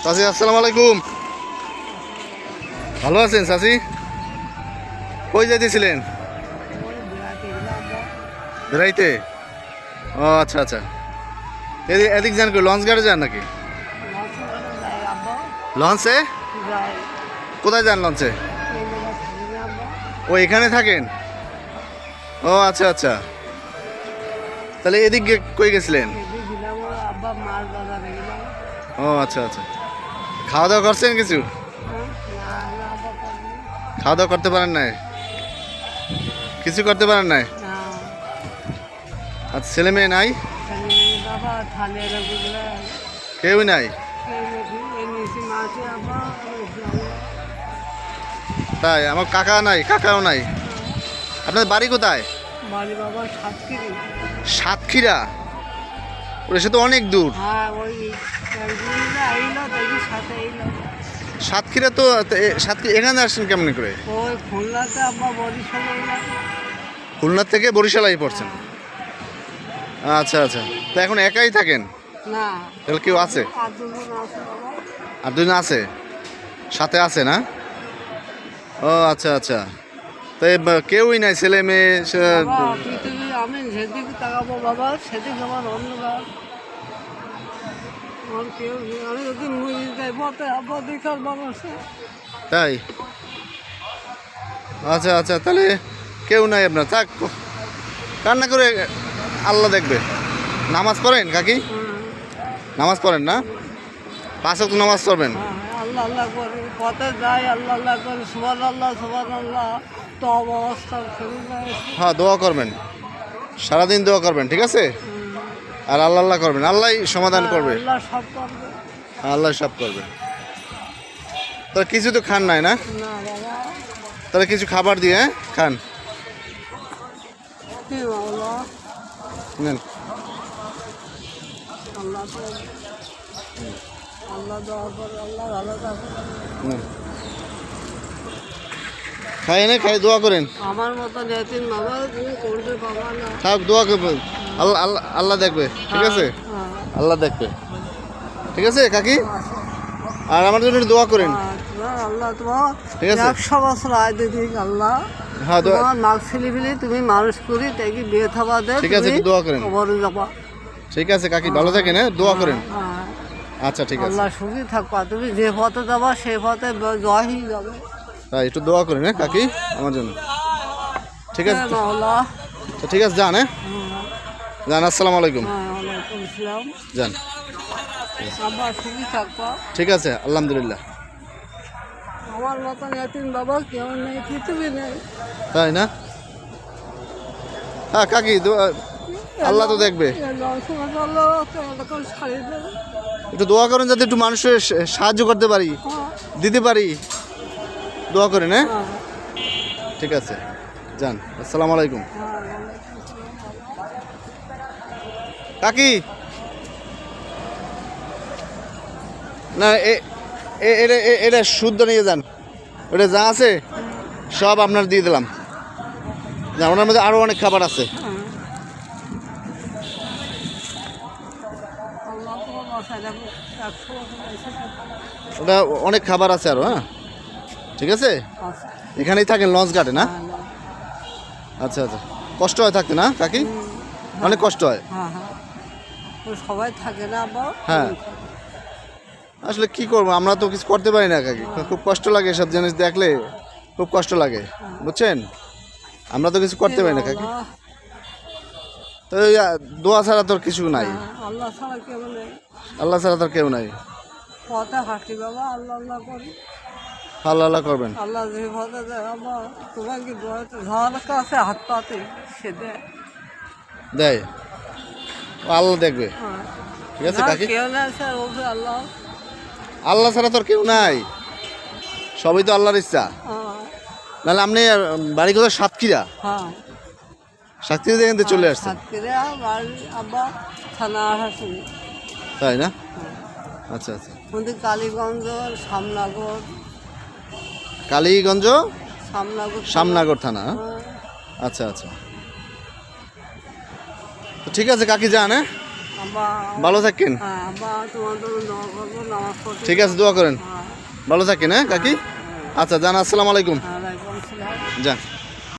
চাচি আসসালামু আলাইকুম। ভালো আছেন চাচি? কই যাইতেছিলেন? বেড়াইতে? ও আচ্ছা আচ্ছা। এদিক যান কি লঞ্চ গাড়ি যান নাকি? লঞ্চে? কোথায় যান লঞ্চে? ও এখানে থাকেন? ও আচ্ছা আচ্ছা। তাহলে এদিক কই গেছিলেন? ও আচ্ছা আচ্ছা। খাওয়া দাওয়া করছেন কিছু? খাওয়া দাওয়া করতে পারেন নাই? কিছু করতে পারেন নাই? আচ্ছা, ছেলে মেয়ে নাই? কেউ নাই? তাই? আমার কাকা নাই, কাকাও নাই। আপনাদের বাড়ি কোথায়? সাতক্ষীরা? ওটা সে তো অনেক দূর। সাতক্ষীরা তো সাতক্ষীরা এখানে আসছেন কেমন করে? খুলনা থেকে বরিশালাই পড়ছেন? আচ্ছা আচ্ছা। তো এখন একাই থাকেন? তাহলে কেউ আছে? আর দুজন আছে সাথে আছে না? ও আচ্ছা আচ্ছা। তাই কেউই নাই ছেলে মেয়ে? আমি যেদিকে তাকাবো বাবা সেদিকে আমার অন্ধকার। আমি যদি মরে যাই বলতে আব্বা দেখার মানুষ। তাই? আচ্ছা আচ্ছা। তাহলে কেউ নাই আপনার? থাক, কান্না করে আল্লাহ দেখবে। নামাজ পড়েন কাকি? নামাজ পড়েন না? 5 ওয়াক্ত নামাজ পড়বেন? আল্লাহ আল্লাহ করে পথে যাই, আল্লাহ আল্লাহ করে সুবহানাল্লাহ তো অবস্থা ফেলে যায়। হ্যাঁ, দোয়া করবেন, সারাদিন দোয়া করবেন, ঠিক আছে? আর আল্লাহ আল্লাহ করবেন, আল্লাহই সমাধান করবে। আল্লাহ সব করবে। আল্লাহ সব করবে। তাহলে কিছু তো খান নাই না? না বাবা। তাহলে কিছু খাবার দিয়ে খান। কি বাবা? নেন। আল্লাহ তো আল্লাহ দোয়া করে, আল্লাহ ভালো থাকে। নেন, খাই না, খাই দোয়া করেন। আমার মতো যেদিন বাবা তুমি করতে পাবা না। থাক, দোয়া করবেন, আল্লাহ আল্লাহ আল্লাহ দেখবে, ঠিক আছে? আল্লাহ দেখবে, ঠিক আছে কাকি? আর আমার জন্য দোয়া করেন, আল্লাহ তোমার ঠিক আছে? 100 বছর আয় দিদি আল্লাহ। হ্যাঁ, দোয়া। তোমার মাল ছেলে তুমি মানুষ করি তাই কি বিয়ে থাবা দে, ঠিক আছে, দোয়া করেন। খবরে যাবা। ঠিক আছে কাকি, ভালো থাকেন, হ্যাঁ, দোয়া করেন। আচ্ছা ঠিক আছে। আল্লাহ সুখী থাকবা, তুমি যে পথে যাবা সেই পথে জয় হয়ে যাবে। তাই একটু দোয়া করেন, হ্যাঁ কাকি, আমার জন্য, ঠিক আছে? ঠিক আছে, যান, হ্যাঁ যান। আসসালামু আলাইকুম। ওয়ালাইকুম আসসালাম। যান। আব্বা সুখী থাকবা। ঠিক আছে, আলহামদুলিল্লাহ। আমার মতন এতিম বাবা কেউ নেই, পৃথিবী নেই। তাই না? হ্যাঁ কাকি, আল্লাহ তো দেখবে। একটু দোয়া করেন যাতে একটু মানুষের সাহায্য করতে পারি, দিতে পারি। দোয়া করেন, হ্যাঁ ঠিক আছে, যান। আসসালামু আলাইকুম। কাকি, না এটা শুদ্ধ নিয়ে যান, ওটা যা আছে সব আপনার দিয়ে দিলাম। ওনার মধ্যে আরও অনেক খাবার আছে। ওটা অনেক খাবার আছে আরও, হ্যাঁ ঠিক আছে? এখানেই থাকেন লঞ্চ ঘাটে না? আচ্ছা আচ্ছা। কষ্ট হয় থাকতে না কাকি? অনেক কষ্ট হয়। সবাই থাকে না? হ্যাঁ, আসলে কি করবো, আমরা তো কিছু করতে পারি না কাকি, খুব কষ্ট লাগে এসব জিনিস দেখলে, খুব কষ্ট লাগে, বুঝছেন? আমরা তো কিছু করতে পারি না কাকি। তো দোয়া ছাড়া তোর কিছু নাই। আল্লাহ ছাড়া কেউ নেই। আল্লাহ ছাড়া তোর কেউ নাই। পথে হাঁটি বাবা, আল্লাহ আল্লাহ করি। আল্লাহ আল্লাহ করবেন। আল্লাহ যে পথে যায় বাবা, তোমার কি যাওয়ার কাছে হাত পাতে সে দেয়, আল্লাহ দেখবে, ঠিক আছে কাকি? কেউ নেই স্যার, ওকে আল্লাহ। আল্লাহ ছাড়া তোর কেউ নাই, সবই তো আল্লাহর ইচ্ছা। নাহলে আপনি বাড়ি কোথাও? সাতক্ষীরা? সাতক্ষীরা থেকে চলে আসছেন? তাই না? আচ্ছা আচ্ছা। কালীগঞ্জ, সামনাগর। কালীগঞ্জ, সামনাগর থানা? হ্যাঁ। আচ্ছা আচ্ছা, ঠিক আছে কাকি, যান, হ্যাঁ ভালো থাকেন। তোমাদের দোয়া করবো, নামাজ পড়তে। ঠিক আছে, দোয়া করেন। ভালো থাকেন, হ্যাঁ কাকি। আচ্ছা যান, আসসালামু আলাইকুম। ওয়ালাইকুম আসসালাম। যান।